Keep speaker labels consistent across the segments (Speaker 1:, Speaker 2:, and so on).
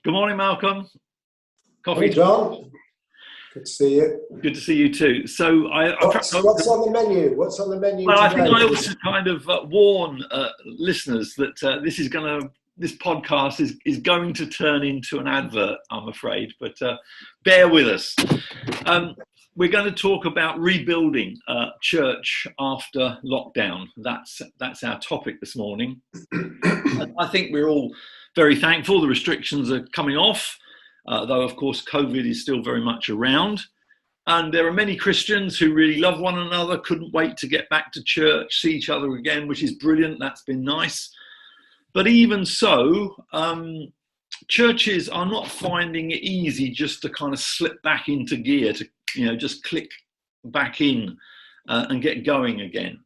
Speaker 1: Good morning, Malcolm. Coffee.
Speaker 2: Hey, John. Good to see you.
Speaker 1: Good to see you too. So,
Speaker 2: What's on the menu? What's on the menu
Speaker 1: well,
Speaker 2: today?
Speaker 1: I think I ought to kind of warn listeners that this podcast is going to turn into an advert, I'm afraid, but bear with us. We're going to talk about rebuilding church after lockdown. That's our topic this morning. I think we're all very thankful the restrictions are coming off, though of course COVID is still very much around. And there are many Christians who really love one another, couldn't wait to get back to church, see each other again, which is brilliant. That's been nice. But even so, churches are not finding it easy just to kind of slip back into gear, to just click back in and get going again.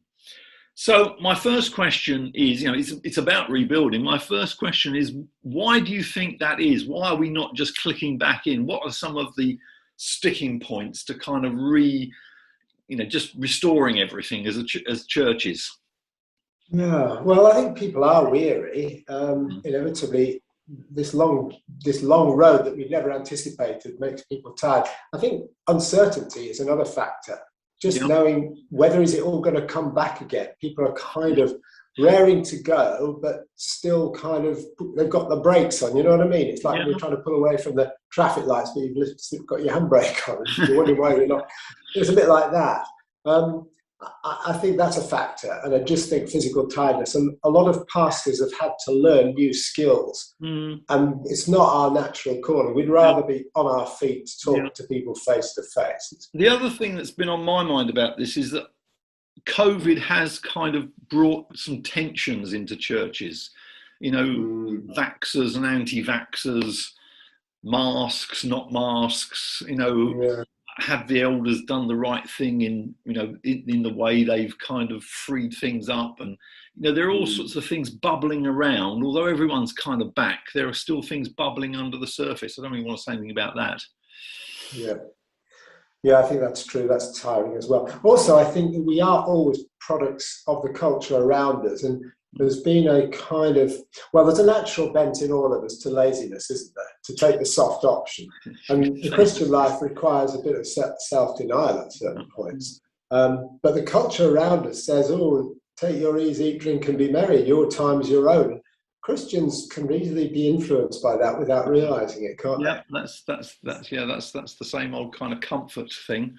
Speaker 1: So my first question is, it's about rebuilding. My first question is, why do you think that is? Why are we not just clicking back in? What are some of the sticking points to kind of just restoring everything as churches?
Speaker 2: Yeah, well, I think people are weary. Inevitably, this long road that we never anticipated makes people tired. I think uncertainty is another factor. Just knowing whether is it all going to come back again. People are kind of raring to go, but still kind of, they've got the brakes on, you know what I mean? It's like you're trying to pull away from the traffic lights, but you've got your handbrake on. You're wondering why you're not. It's a bit like that. I think that's a factor. And I just think physical tiredness. And a lot of pastors have had to learn new skills. And it's not our natural calling. We'd rather be on our feet to talk to people face to face.
Speaker 1: The other thing that's been on my mind about this is that COVID has kind of brought some tensions into churches, vaxxers and anti-vaxxers, masks, not masks, have the elders done the right thing in the way they've kind of freed things up? And, there are all sorts of things bubbling around. Although everyone's kind of back, there are still things bubbling under the surface. I don't really want to say anything about that.
Speaker 2: Yeah, I think that's true. That's tiring as well. Also, I think that we are always products of the culture around us. And there's been a kind of, there's a natural bent in all of us to laziness, isn't there? To take the soft option. And the Christian life requires a bit of self-denial at certain points. But the culture around us says, take your easy, eat, drink and be merry. Your time's your own. Christians can easily be influenced by that without realising it, can't they?
Speaker 1: That's the same old kind of comfort thing.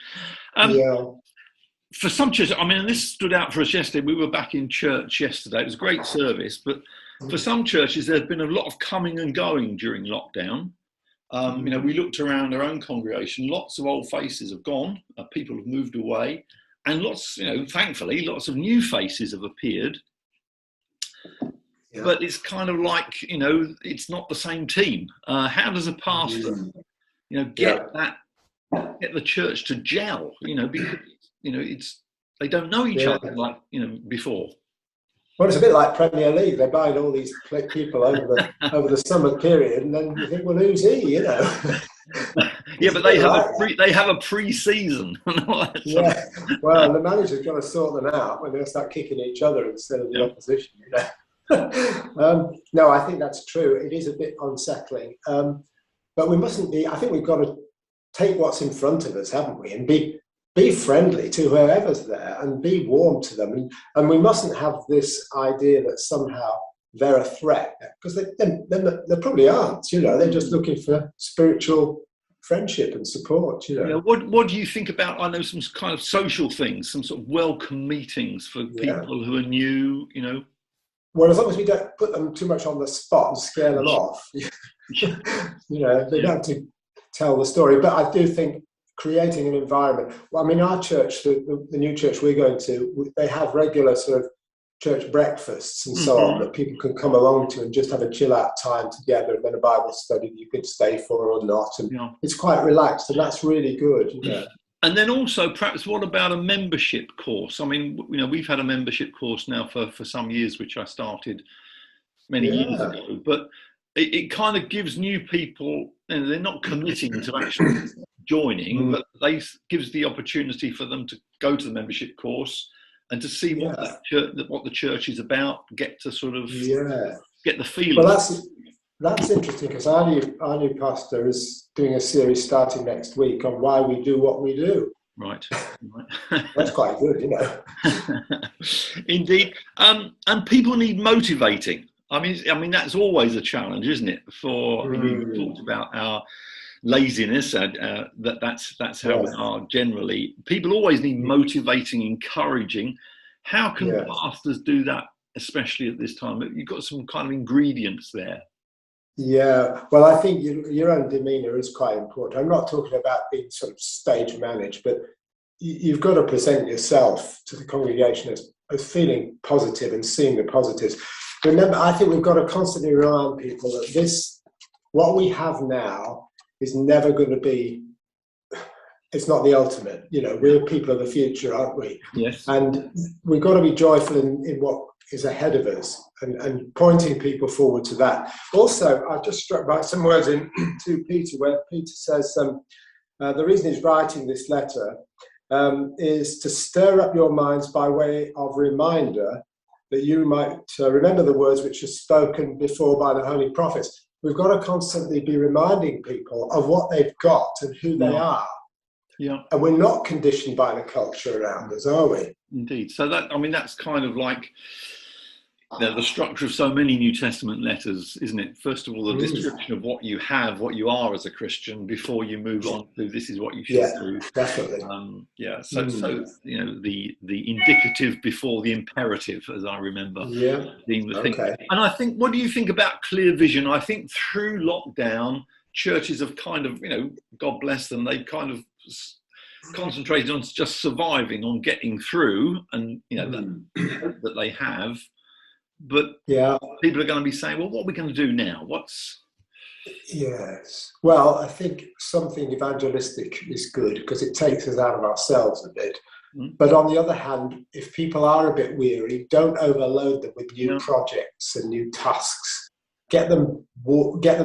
Speaker 1: For some churches, and this stood out for us yesterday. We were back in church yesterday. It was a great service, but for some churches, there's been a lot of coming and going during lockdown. We looked around our own congregation. Lots of old faces have gone. People have moved away, and thankfully, lots of new faces have appeared. But it's kind of like, it's not the same team. How does a pastor, get the church to gel? Because they don't know each other like before.
Speaker 2: Well, it's a bit like Premier League. They're buying all these people over the summer period, and then you think, well, who's he?
Speaker 1: But they have a pre-season.
Speaker 2: Well, the manager's got to sort them out when they start kicking each other instead of the opposition. No, I think that's true. It is a bit unsettling, but we mustn't be. I think we've got to take what's in front of us, haven't we, and be friendly to whoever's there and be warm to them. And we mustn't have this idea that somehow they're a threat, because they probably aren't. They're just looking for spiritual friendship and support.
Speaker 1: What do you think about? I know some kind of social things, some sort of welcome meetings for people who are new.
Speaker 2: Well, as long as we don't put them too much on the spot and scare them off, they don't have to tell the story. But I do think creating an environment. Our church, the new church we're going to, they have regular sort of church breakfasts and so on that people can come along to and just have a chill out time together, and then a Bible study that you could stay for or not. And it's quite relaxed, and that's really good.
Speaker 1: And then also, perhaps, what about a membership course? We've had a membership course now for some years, which I started many years ago. But it kind of gives new people, they're not committing to actually joining, but gives the opportunity for them to go to the membership course and to see what the church is about, get to sort of get the feeling.
Speaker 2: Well, That's interesting because our new pastor is doing a series starting next week on why we do what we do.
Speaker 1: Right.
Speaker 2: That's quite good, you know.
Speaker 1: Indeed. And people need motivating. I mean that's always a challenge, isn't it? For you talked about our laziness, that's how we
Speaker 2: Yes.
Speaker 1: are generally. People always need motivating, encouraging. How can
Speaker 2: Yes.
Speaker 1: pastors do that, especially at this time? You've got some kind of ingredients there.
Speaker 2: Yeah, well, I think your own demeanour is quite important. I'm not talking about being sort of stage managed, but you've got to present yourself to the congregation as feeling positive and seeing the positives. Remember, I think we've got to constantly remind people that what we have now is never going to be, it's not the ultimate. You know, we're people of the future, aren't we?
Speaker 1: Yes.
Speaker 2: And we've got to be joyful in what is ahead of us and pointing people forward to that. Also, I've just struck by some words in 2 Peter where Peter says the reason he's writing this letter is to stir up your minds by way of reminder that you might remember the words which are spoken before by the holy prophets. We've got to constantly be reminding people of what they've got and who they are.
Speaker 1: Yeah.
Speaker 2: And we're not conditioned by the culture around us, are we?
Speaker 1: Indeed. So that's kind of like the structure of so many New Testament letters, isn't it? First of all, the description of what you have, what you are as a Christian, before you move on to this is what you should do.
Speaker 2: Definitely.
Speaker 1: So you know the indicative before the imperative, as I remember being the thing. And I think, what do you think about clear vision? I think through lockdown, churches have kind of, you know, God bless them, they've kind of concentrated on just surviving, on getting through, and you know that they have. But people are going to be saying, well, what are we going to do now? Yes.
Speaker 2: Well, I think something evangelistic is good because it takes us out of ourselves a bit. But on the other hand, if people are a bit weary, don't overload them with new projects and new tasks. Get them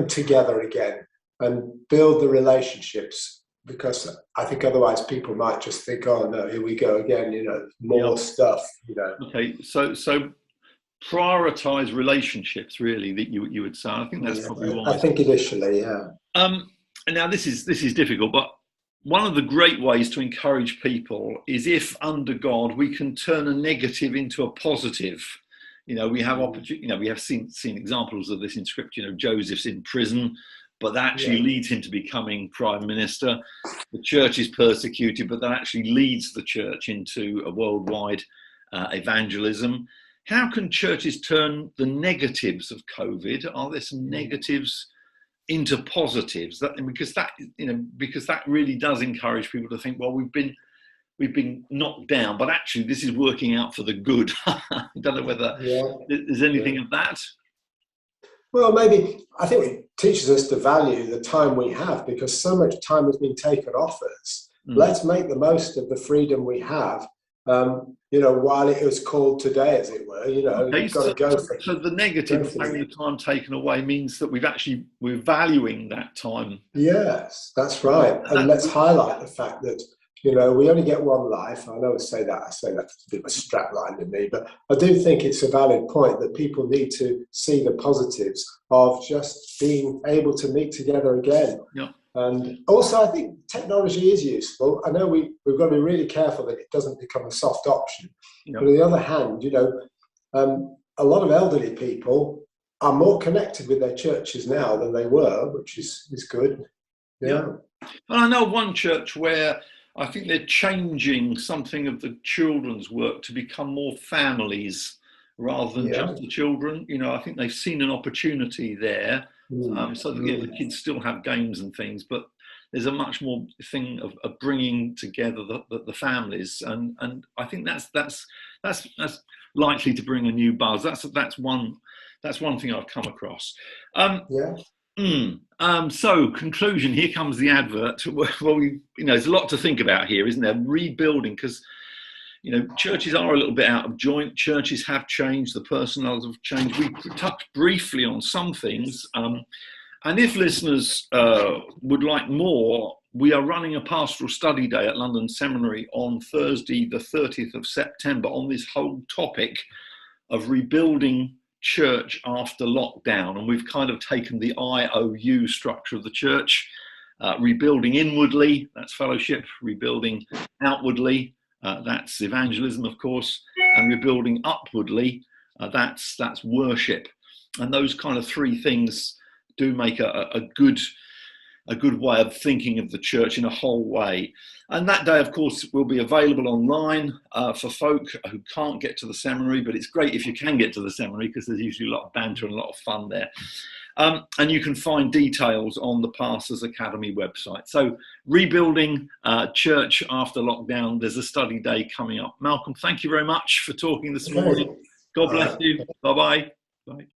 Speaker 2: together again and build the relationships, because I think otherwise people might just think, oh no, here we go again, you know, more stuff, you know.
Speaker 1: Okay, so prioritize relationships, really, that you would say. I think that's probably wise.
Speaker 2: I think initially,
Speaker 1: And now this is difficult, but one of the great ways to encourage people is if under God we can turn a negative into a positive. You know, we have opportunity. You know, we have seen examples of this in Scripture. You know, Joseph's in prison, but that actually leads him to becoming prime minister. The church is persecuted, but that actually leads the church into a worldwide evangelism. How can churches turn the negatives of COVID? Are there some negatives into positives? Because that really does encourage people to think, well, we've been knocked down, but actually this is working out for the good. I don't know whether there's anything of that.
Speaker 2: Well, maybe I think it teaches us to value the time we have, because so much time has been taken off us. Let's make the most of the freedom we have. You know, while it was called today, as it were, you know, you've got to go for it.
Speaker 1: So the negative of having the time taken away means that we're valuing that time.
Speaker 2: Yes, that's right. And let's highlight the fact that, you know, we only get one life. I know I say that's a bit of a strap line to me, but I do think it's a valid point that people need to see the positives of just being able to meet together again.
Speaker 1: Yeah.
Speaker 2: And also, I think technology is useful. I know we've got to be really careful that it doesn't become a soft option. But on the other hand, you know, a lot of elderly people are more connected with their churches now than they were, which is good. Yeah.
Speaker 1: And I know one church where I think they're changing something of the children's work to become more families rather than just the children. You know, I think they've seen an opportunity there. So that the kids still have games and things, but there's a much more thing of bringing together the families, and I think that's likely to bring a new buzz. That's one thing I've come across. So conclusion. Here comes the advert. Well, there's a lot to think about here, isn't there? Rebuilding, because you know, churches are a little bit out of joint. Churches have changed. The personnel have changed. We touched briefly on some things. And if listeners would like more, we are running a pastoral study day at London Seminary on Thursday, the 30th of September, on this whole topic of rebuilding church after lockdown, and we've kind of taken the IOU structure of the church, rebuilding inwardly, that's fellowship; rebuilding outwardly, that's evangelism, of course; and rebuilding upwardly, that's worship. And those kind of three things do make a good way of thinking of the church in a whole way. And that day, of course, will be available online for folk who can't get to the seminary, but it's great if you can get to the seminary, because there's usually a lot of banter and a lot of fun there. And you can find details on the Pastors Academy website. So, rebuilding church after lockdown, there's a study day coming up. Malcolm, thank you very much for talking this morning. God bless you. Bye-bye. Bye.